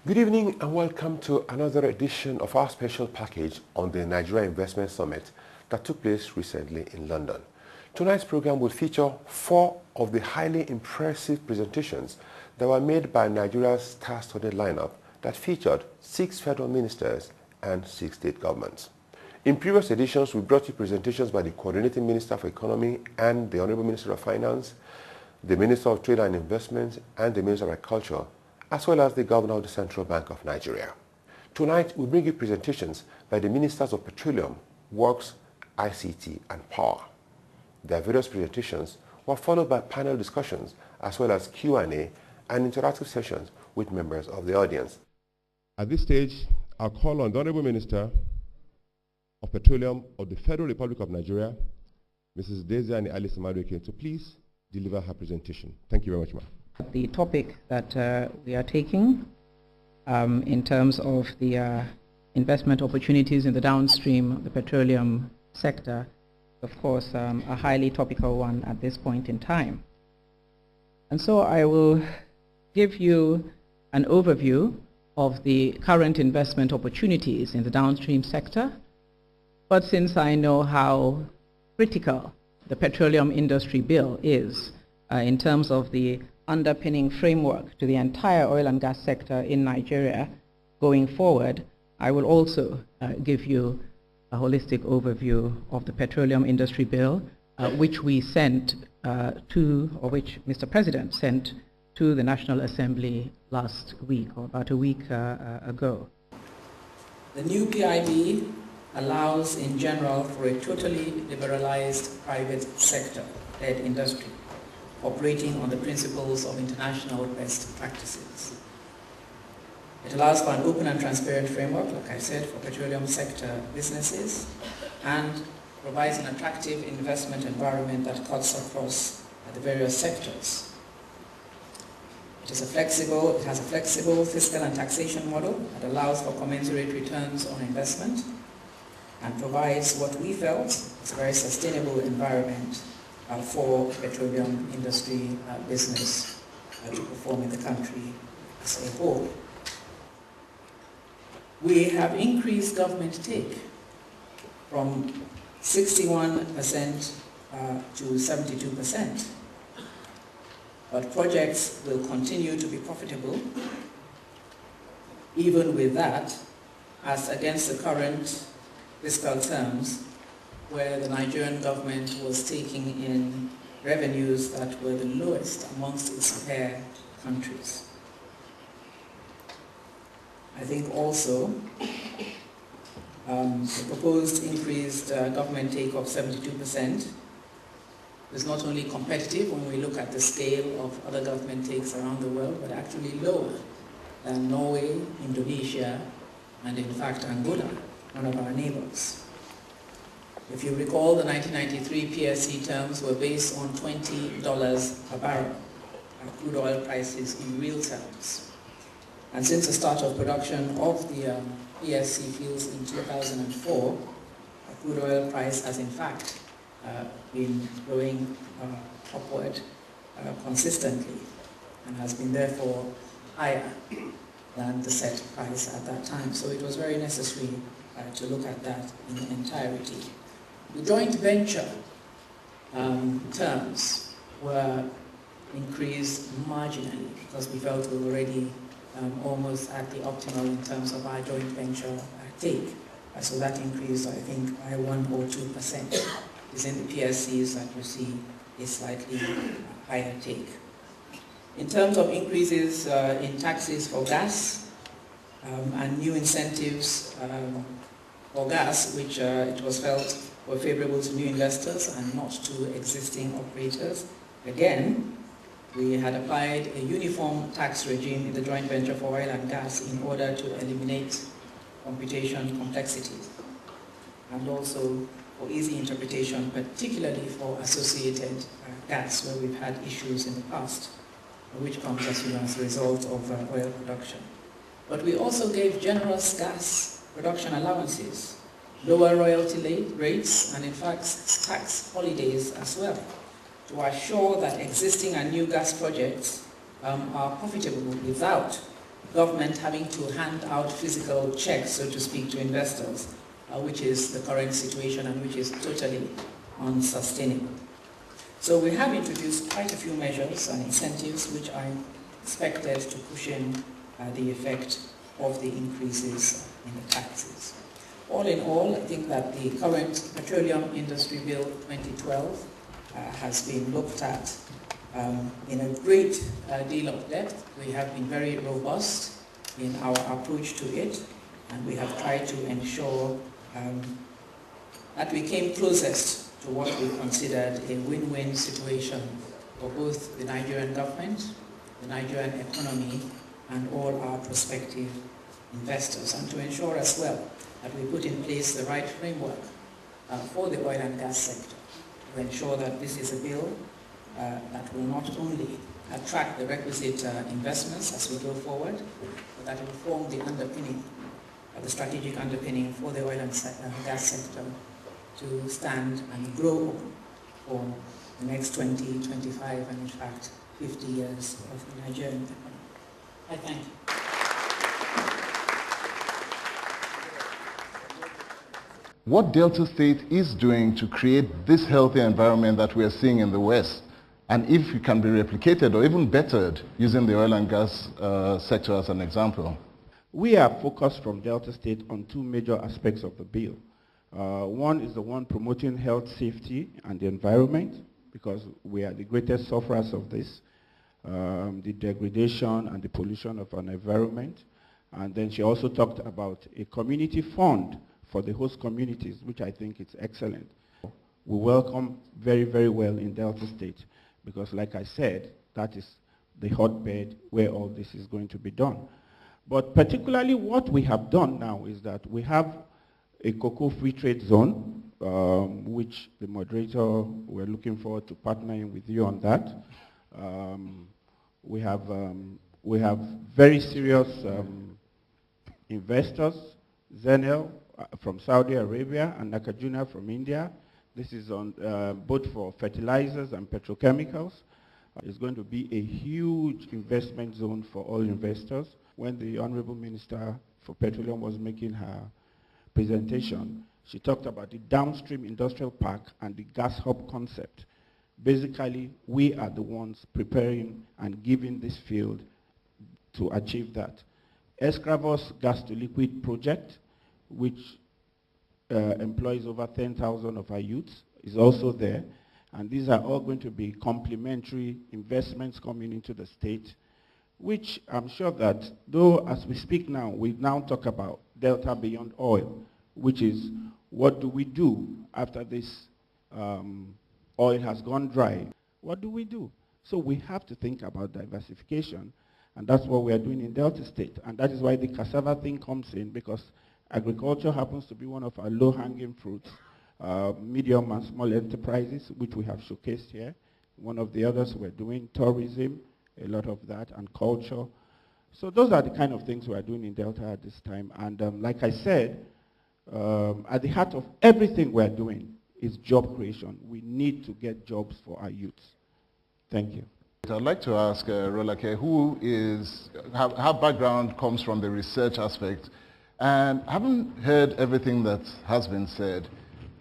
Good evening and welcome to another edition of our special package on the Nigeria Investment Summit that took place recently in London. Tonight's program will feature 4 of the highly impressive presentations that were made by Nigeria's star-studded lineup that featured 6 federal ministers and 6 state governments. In previous editions, we brought you presentations by the Coordinating Minister for Economy and the Honorable Minister of Finance, the Minister of Trade and Investment, and the Minister of Agriculture, as well as the Governor of the Central Bank of Nigeria. Tonight, we bring you presentations by the Ministers of Petroleum, Works, ICT, and Power. Their various presentations were followed by panel discussions, as well as Q&A and interactive sessions with members of the audience. At this stage, I'll call on the Honorable Minister of Petroleum of the Federal Republic of Nigeria, Mrs. Desiani Alice Madueke, to please deliver her presentation. Thank you very much, ma'am. The topic that we are taking in terms of the investment opportunities in the downstream, the petroleum sector, of course, a highly topical one at this point in time. And so I will give you an overview of the current investment opportunities in the downstream sector. But since I know how critical the petroleum industry bill is in terms of the underpinning framework to the entire oil and gas sector in Nigeria going forward, I will also give you a holistic overview of the petroleum industry bill, which we sent or which Mr. President sent to the National Assembly last week, or about a week ago. The new PIB allows in general for a totally liberalized private sector-led industry, operating on the principles of international best practices. It allows for an open and transparent framework, like I said, for petroleum sector businesses, and provides an attractive investment environment that cuts across the various sectors. It has a flexible fiscal and taxation model that allows for commensurate returns on investment and provides what we felt is a very sustainable environment for petroleum industry business to perform in the country as a whole. We have increased government take from 61% to 72%, but projects will continue to be profitable even with that, as against the current fiscal terms, where the Nigerian government was taking in revenues that were the lowest amongst its peer countries. I think also the proposed increased government take of 72% is not only competitive when we look at the scale of other government takes around the world, but actually lower than Norway, Indonesia, and in fact Angola, one of our neighbors. If you recall, the 1993 PSC terms were based on $20 a barrel crude oil prices in real terms. And since the start of production of the PSC fields in 2004, the crude oil price has in fact been going upward consistently and has been therefore higher than the set price at that time. So it was very necessary to look at that in entirety. The joint venture terms were increased marginally because we felt we were already almost at the optimal in terms of our joint venture take. So that increased, I think, by 1 or 2%. Is in the PSCs that you see a slightly higher take. In terms of increases in taxes for gas and new incentives for gas, which it was felt were favorable to new investors and not to existing operators. Again, we had applied a uniform tax regime in the joint venture for oil and gas in order to eliminate computation complexities and also for easy interpretation, particularly for associated gas, where we've had issues in the past, which comes as a result of oil production. But we also gave generous gas production allowances, lower royalty rates, and in fact tax holidays as well, to assure that existing and new gas projects are profitable without government having to hand out physical checks, so to speak, to investors, which is the current situation and which is totally unsustainable. So we have introduced quite a few measures and incentives which are expected to cushion the effect of the increases in the taxes. All in all, I think that the current Petroleum Industry Bill 2012 has been looked at in a great deal of depth. We have been very robust in our approach to it, and we have tried to ensure that we came closest to what we considered a win-win situation for both the Nigerian government, the Nigerian economy, and all our prospective investors, and to ensure as well that we put in place the right framework for the oil and gas sector to ensure that this is a bill that will not only attract the requisite investments as we go forward, but that will form the underpinning, the strategic underpinning for the oil and gas sector to stand and grow for the next 20, 25, and in fact 50 years of the Nigerian economy. I thank you. What Delta State is doing to create this healthy environment that we are seeing in the West, and if it can be replicated or even bettered using the oil and gas sector as an example? We are focused from Delta State on two major aspects of the bill. One is the one promoting health, safety, and the environment, because we are the greatest sufferers of this, the degradation and the pollution of an environment. And then she also talked about a community fund for the host communities, which I think is excellent. We welcome very, very well in Delta State, because like I said, that is the hotbed where all this is going to be done. But particularly what we have done now is that we have a cocoa free trade zone, which the moderator, we're looking forward to partnering with you on that. We have very serious investors, Zenel from Saudi Arabia and Nakajuna from India. This is on both for fertilizers and petrochemicals. It's going to be a huge investment zone for all investors. When the Honorable Minister for Petroleum was making her presentation, she talked about the downstream industrial park and the gas hub concept. Basically, we are the ones preparing and giving this field to achieve that. Escravos gas to liquid project, which employs over 10,000 of our youths, is also there. And these are all going to be complementary investments coming into the state, which I'm sure that, though as we speak now, we now talk about Delta Beyond Oil, which is what do we do after this oil has gone dry? What do we do? So we have to think about diversification, and that's what we are doing in Delta State. And that is why the cassava thing comes in, because agriculture happens to be one of our low-hanging fruits. Medium and small enterprises, which we have showcased here. One of the others we're doing tourism, a lot of that, and culture. So those are the kind of things we are doing in Delta at this time. And like I said, at the heart of everything we're doing is job creation. We need to get jobs for our youths. Thank you. I'd like to ask Rolake, who is, her background comes from the research aspect, and having heard everything that has been said,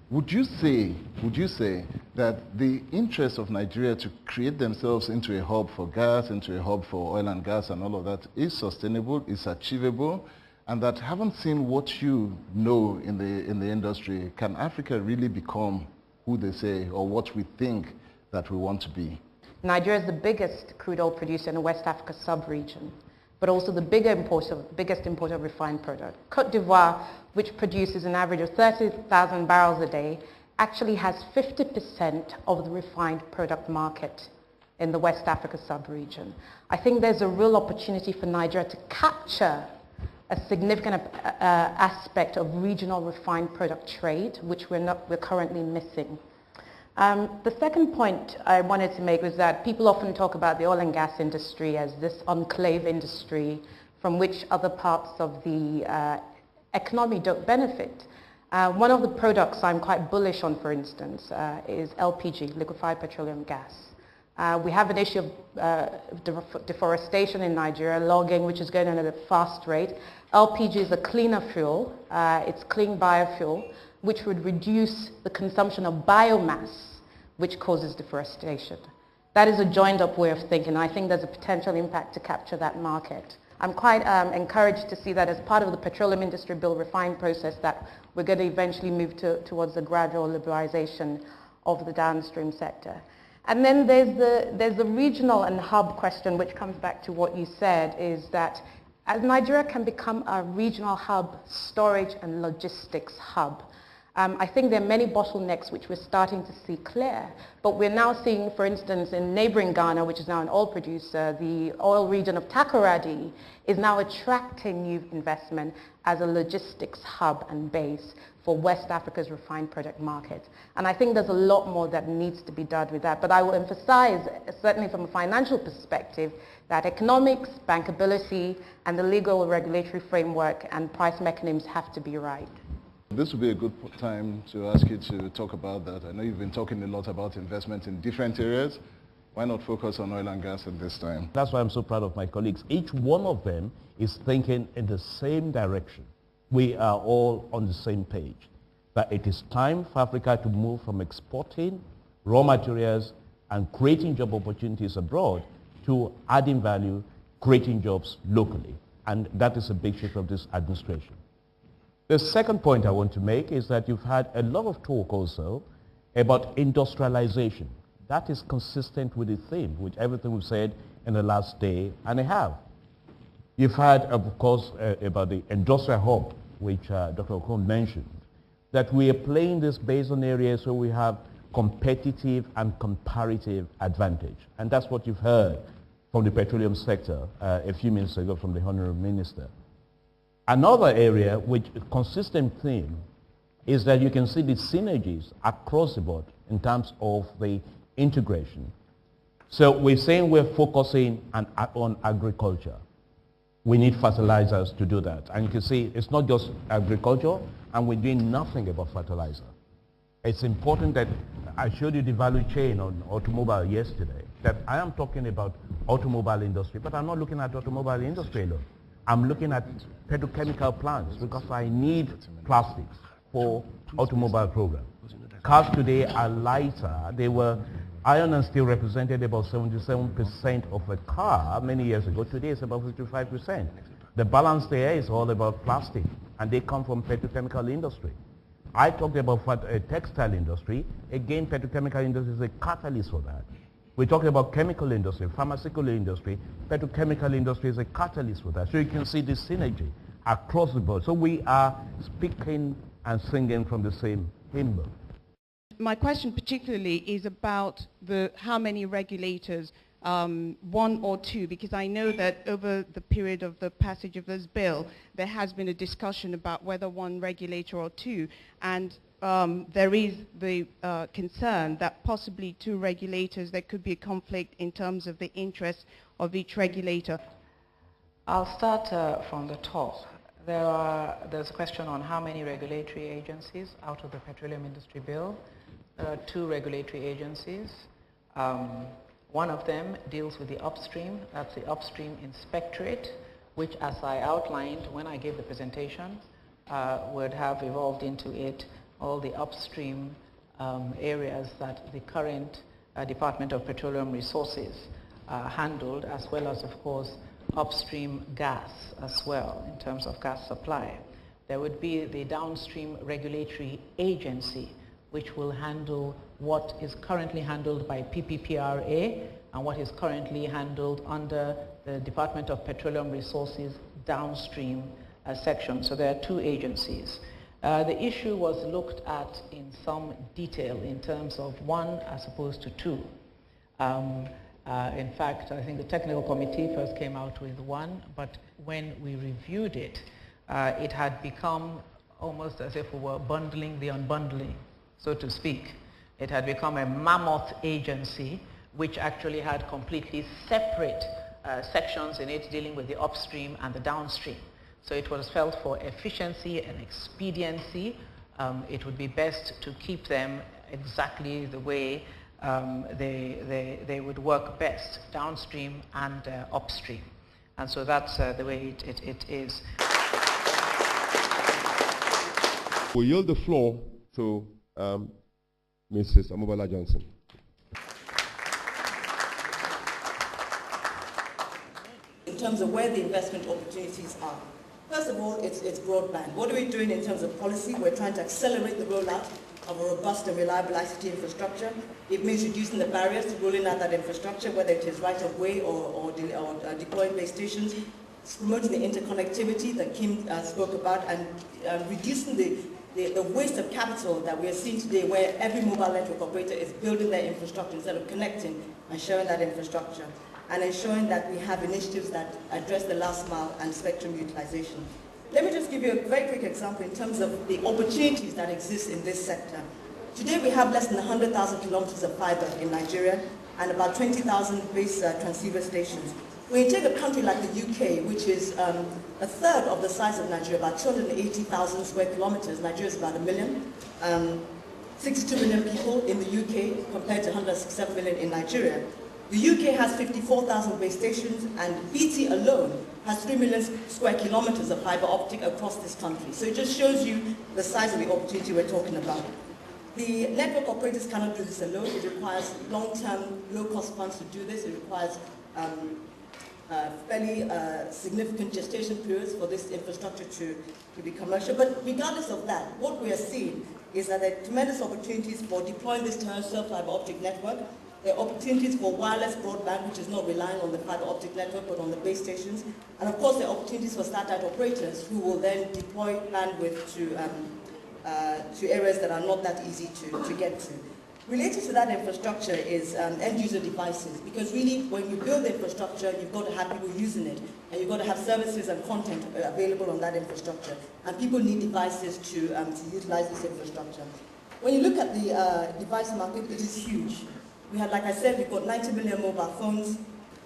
would you say that the interest of Nigeria to create themselves into a hub for gas, into a hub for oil and gas and all of that is sustainable, is achievable, and that having seen what you know in the industry, can Africa really become who they say or what we think that we want to be? Nigeria is the biggest crude oil producer in the West Africa sub-region, but also the biggest importer of refined product. Cote d'Ivoire, which produces an average of 30,000 barrels a day, actually has 50% of the refined product market in the West Africa sub-region. I think there's a real opportunity for Nigeria to capture a significant aspect of regional refined product trade, which we're currently missing. The second point I wanted to make was that people often talk about the oil and gas industry as this enclave industry from which other parts of the economy don't benefit. One of the products I'm quite bullish on, for instance, is LPG, liquefied petroleum gas. We have an issue of deforestation in Nigeria, logging, which is going on at a fast rate. LPG is a cleaner fuel. It's clean biofuel, which would reduce the consumption of biomass, which causes deforestation. That is a joined-up way of thinking. I think there's a potential impact to capture that market. I'm quite encouraged to see that as part of the Petroleum Industry Bill refine process that we're going to eventually move towards the gradual liberalization of the downstream sector. And then there's the regional and hub question, which comes back to what you said, is that as Nigeria can become a regional hub, storage and logistics hub, I think there are many bottlenecks which we're starting to see clear, but we're now seeing, for instance, in neighboring Ghana, which is now an oil producer, the oil region of Takoradi is now attracting new investment as a logistics hub and base for West Africa's refined product market. And I think there's a lot more that needs to be done with that. But I will emphasize, certainly from a financial perspective, that economics, bankability, and the legal regulatory framework and price mechanisms have to be right. This would be a good time to ask you to talk about that. I know you've been talking a lot about investment in different areas. Why not focus on oil and gas at this time? That's why I'm so proud of my colleagues. Each one of them is thinking in the same direction. We are all on the same page, that it is time for Africa to move from exporting raw materials and creating job opportunities abroad to adding value, creating jobs locally. And that is a big shift of this administration. The second point I want to make is that you've had a lot of talk also about industrialization. That is consistent with the theme, with everything we've said in the last day and a half. You've had, of course, about the industrial hub, which Dr. Okon mentioned, that we are playing this based on areas where we have competitive and comparative advantage. And that's what you've heard from the petroleum sector a few minutes ago from the Honorable Minister. Another area which a consistent theme is that you can see the synergies across the board in terms of the integration. So we're saying we're focusing on agriculture. We need fertilizers to do that. And you can see it's not just agriculture, and we're doing nothing about fertilizer. It's important that I showed you the value chain on automobile yesterday, that I am talking about automobile industry, but I'm not looking at automobile industry alone. I'm looking at petrochemical plants because I need plastics for automobile program. Cars today are lighter. They were, iron and steel represented about 77% of a car many years ago. Today it's about 55%. The balance there is all about plastic, and they come from petrochemical industry. I talked about textile industry. Again, petrochemical industry is a catalyst for that. We talked about chemical industry, pharmaceutical industry. Petrochemical industry is a catalyst for that. So you can see the synergy across the board. So we are speaking and singing from the same hymn book. My question particularly is about how many regulators, one or two, because I know that over the period of the passage of this bill, there has been a discussion about whether one regulator or two, and there is the concern that possibly two regulators, there could be a conflict in terms of the interests of each regulator. I'll start from the top. There's a question on how many regulatory agencies out of the Petroleum Industry Bill. There are two regulatory agencies. One of them deals with the upstream. That's the Upstream Inspectorate, which, as I outlined when I gave the presentation, would have evolved into it all the upstream areas that the current Department of Petroleum Resources handled, as well as, of course, upstream gas as well in terms of gas supply. There would be the Downstream Regulatory Agency, which will handle what is currently handled by PPPRA and what is currently handled under the Department of Petroleum Resources downstream section. So there are two agencies. The issue was looked at in some detail in terms of one as opposed to two. In fact, I think the technical committee first came out with one, but when we reviewed it, it had become almost as if we were bundling the unbundling, so to speak. It had become a mammoth agency which actually had completely separate sections in it dealing with the upstream and the downstream. So it was felt for efficiency and expediency, it would be best to keep them exactly the way they would work best downstream and upstream. And so that's the way it is. We yield the floor to Mrs. Amobala Johnson. In terms of where the investment opportunities are. First of all, it's broadband. What are we doing in terms of policy? We're trying to accelerate the rollout of a robust and reliable ICT infrastructure. It means reducing the barriers to rolling out that infrastructure, whether it is right of way or deploying base stations, promoting the interconnectivity that Kim spoke about, and reducing the waste of capital that we are seeing today, where every mobile network operator is building their infrastructure instead of connecting and sharing that infrastructure, and ensuring that we have initiatives that address the last mile and spectrum utilization. Let me just give you a very quick example in terms of the opportunities that exist in this sector. Today we have less than 100,000 kilometers of fiber in Nigeria and about 20,000 base transceiver stations. When you take a country like the UK, which is a third of the size of Nigeria, about 280,000 square kilometers, Nigeria is about 1 million, 62 million people in the UK compared to 167 million in Nigeria. The UK has 54,000 base stations, and BT alone has 3 million square kilometers of fiber optic across this country. So it just shows you the size of the opportunity we're talking about. The network operators cannot do this alone. It requires long-term, low-cost funds to do this. It requires fairly significant gestation periods for this infrastructure to be commercial. But regardless of that, what we are seeing is that there are tremendous opportunities for deploying this terrestrial fiber optic network. There are opportunities for wireless broadband, which is not relying on the fiber optic network, but on the base stations. And of course, there are opportunities for satellite operators who will then deploy bandwidth to areas that are not that easy to get to. Related to that infrastructure is end-user devices, because really, when you build infrastructure, you've got to have people using it, and you've got to have services and content available on that infrastructure. And people need devices to utilize this infrastructure. When you look at the device market, it is huge. We had, like I said, we've got 90 million mobile phones.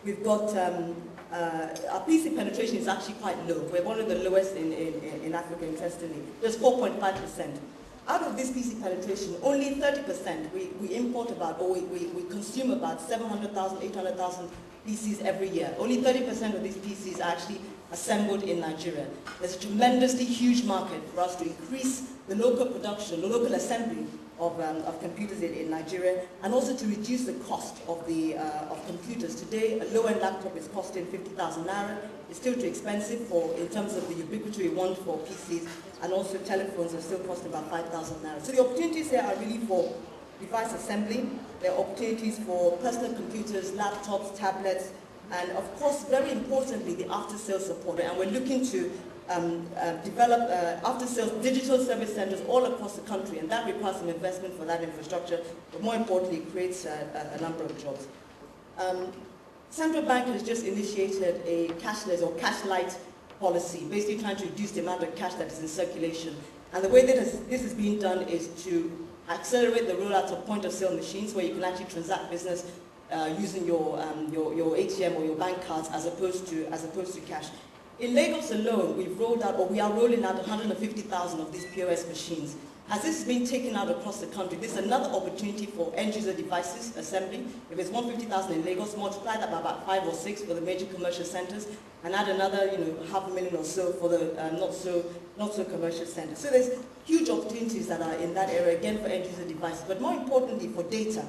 We've got, our PC penetration is actually quite low. We're one of the lowest in Africa, interestingly. There's 4.5%. Out of this PC penetration, only 30% we import about, or we consume about 700,000, 800,000 PCs every year. Only 30% of these PCs are actually assembled in Nigeria. There's a tremendously huge market for us to increase the local production, the local assembly of computers in Nigeria, and also to reduce the cost of computers. Today, a low-end laptop is costing 50,000 naira. It's still too expensive in terms of the ubiquity we want for PCs, and also telephones are still costing about 5,000 naira. So the opportunities here are really for device assembly. There are opportunities for personal computers, laptops, tablets, and of course, very importantly, the after-sales support. And we're looking to develop after-sales digital service centers all across the country, and that requires some investment for that infrastructure, but more importantly, it creates a number of jobs. Central Bank has just initiated a cashless or cash-light policy, basically trying to reduce the amount of cash that is in circulation. And the way that this is being done is to accelerate the rollout of point-of-sale machines where you can actually transact business using your ATM or your bank cards as opposed to cash. In Lagos alone, we've rolled out, or we are rolling out 150,000 of these POS machines. As this is being taken out across the country, this is another opportunity for end-user devices assembly. If it's 150,000 in Lagos, multiply that by about 5 or 6 for the major commercial centers, and add another, 500,000 or so for the not so commercial centers. So there's huge opportunities that are in that area, again, for end-user devices, but more importantly, for data.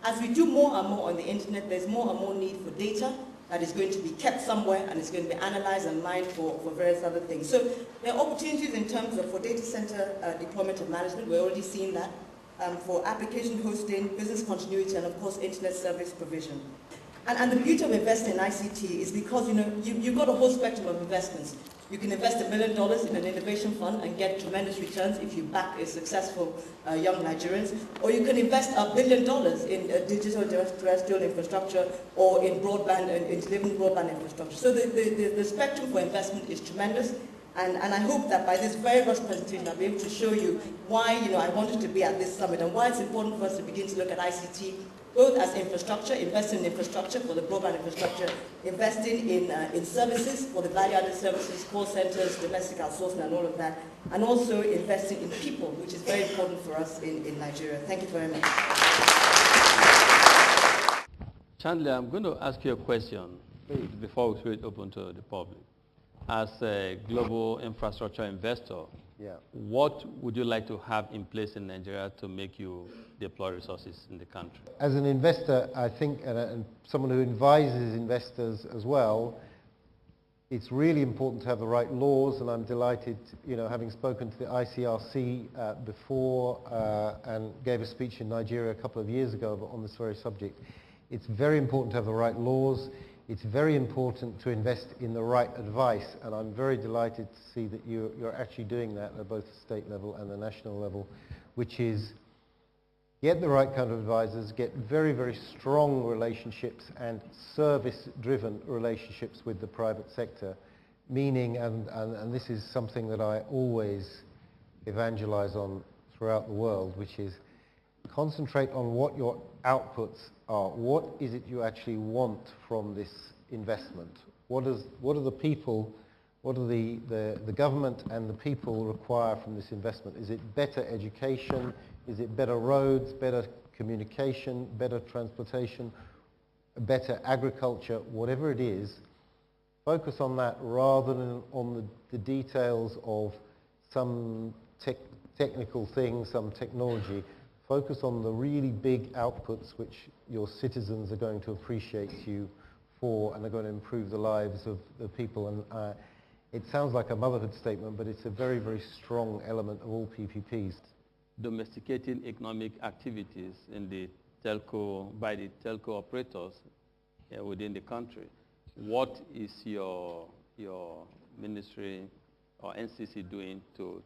As we do more and more on the internet, there's more and more need for data that is going to be kept somewhere and is going to be analyzed and mined for various other things. So there are opportunities in terms of for data center deployment and management. We're already seeing that. For application hosting, business continuity, and of course internet service provision. And the beauty of investing in ICT is because you've got a whole spectrum of investments. You can invest $1 million in an innovation fund and get tremendous returns if you back a successful young Nigerians, or you can invest $1 billion in digital terrestrial infrastructure or in broadband and in delivering broadband infrastructure. So the spectrum for investment is tremendous, And I hope that by this very first presentation, I'll be able to show you why I wanted to be at this summit and why it's important for us to begin to look at ICT both as infrastructure, investing in infrastructure for the broadband infrastructure, investing in services for the value-added services, call centers, domestic outsourcing and all of that, and also investing in people, which is very important for us in Nigeria. Thank you very much. Chandler, I'm going to ask you a question before we throw it open to the public. As a global infrastructure investor, what would you like to have in place in Nigeria to make you deploy resources in the country? As an investor, I think, and someone who advises investors as well, it's really important to have the right laws, and I'm delighted, having spoken to the ICRC before and gave a speech in Nigeria a couple of years ago on this very subject. It's very important to have the right laws. It's very important to invest in the right advice, and I'm very delighted to see that you're actually doing that at both the state level and the national level, which is get the right kind of advisors, get very, very strong relationships and service-driven relationships with the private sector, meaning, and this is something that I always evangelize on throughout the world, which is concentrate on what your outputs are. What is it you actually want from this investment? What are the people, what do the government and the people require from this investment? Is it better education? Is it better roads, better communication, better transportation, better agriculture? Whatever it is, focus on that rather than on the details of some technical thing, some technology. Focus on the really big outputs which your citizens are going to appreciate you for and are going to improve the lives of the people. And it sounds like a motherhood statement, but it's a very, very strong element of all PPPs. Domesticating economic activities in by the telco operators within the country. What is your ministry or NCC doing to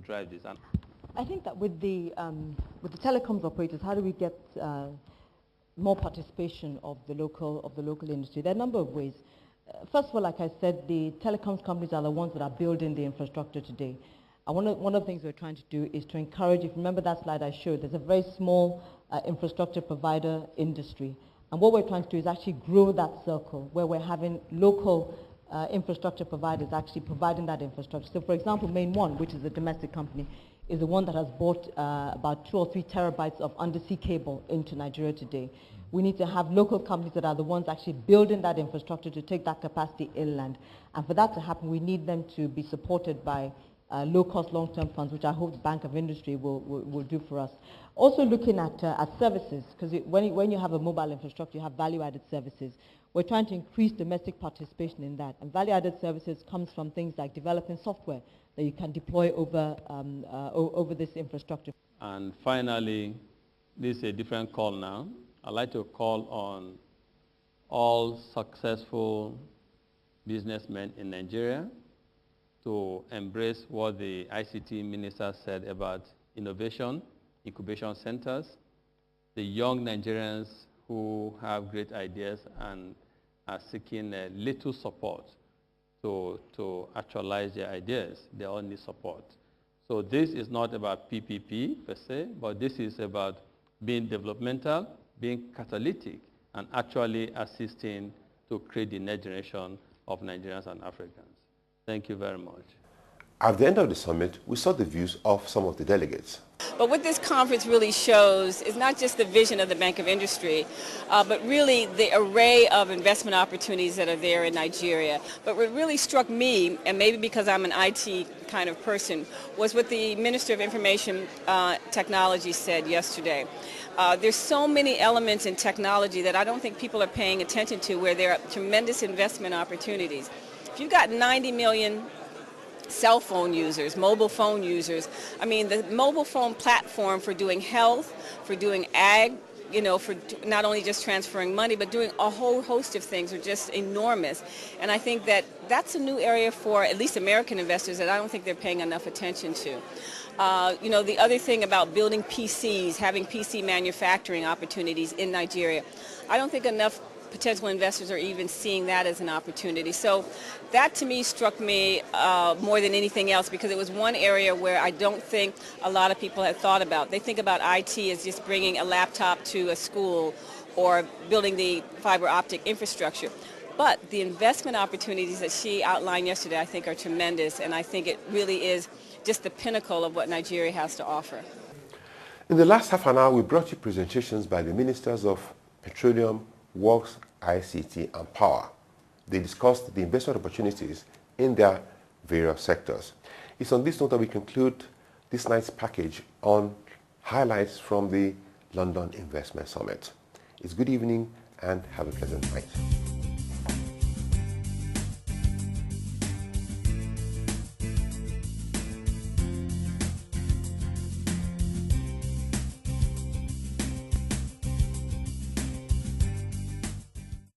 drive this? I think that with the telecoms operators, how do we get more participation of the local industry? There are a number of ways. First of all, like I said, the telecoms companies are the ones that are building the infrastructure today. And one of the things we're trying to do is to encourage, if you remember that slide I showed, there's a very small infrastructure provider industry. And what we're trying to do is actually grow that circle where we're having local infrastructure providers actually providing that infrastructure. So for example, Main One, which is a domestic company, is the one that has bought about 2 or 3 terabytes of undersea cable into Nigeria today. We need to have local companies that are the ones actually building that infrastructure to take that capacity inland. And for that to happen, we need them to be supported by low-cost long-term funds, which I hope the Bank of Industry will do for us. Also looking at services, because when you have a mobile infrastructure, you have value-added services. We're trying to increase domestic participation in that. And value-added services comes from things like developing software that you can deploy over this infrastructure. And finally, this is a different call now. I'd like to call on all successful businessmen in Nigeria to embrace what the ICT minister said about innovation, incubation centers, the young Nigerians who have great ideas and are seeking a little support to actualize their ideas. They all need support. So this is not about PPP per se, but this is about being developmental, being catalytic, and actually assisting to create the next generation of Nigerians and Africans. Thank you very much. At the end of the summit, we saw the views of some of the delegates. But what this conference really shows is not just the vision of the Bank of Industry, but really the array of investment opportunities that are there in Nigeria. But what really struck me, and maybe because I'm an IT kind of person, was what the Minister of Information Technology said yesterday. There's so many elements in technology that I don't think people are paying attention to where there are tremendous investment opportunities. If you've got 90 million cell phone users, mobile phone users, I mean, the mobile phone platform for doing health, for doing ag, for not only just transferring money, but doing a whole host of things are just enormous. And I think that that's a new area for at least American investors that I don't think they're paying enough attention to. The other thing about building PCs, having PC manufacturing opportunities in Nigeria, I don't think enough potential investors are even seeing that as an opportunity. So that to me struck me more than anything else, because it was one area where I don't think a lot of people had thought about. They think about IT as just bringing a laptop to a school or building the fiber optic infrastructure. But the investment opportunities that she outlined yesterday I think are tremendous, and I think it really is just the pinnacle of what Nigeria has to offer. In the last half an hour, we brought you presentations by the Ministers of Petroleum, Works, ICT and Power. They discussed the investment opportunities in their various sectors. It's on this note that we conclude this night's package on highlights from the London Investment Summit. It's good evening and have a pleasant night.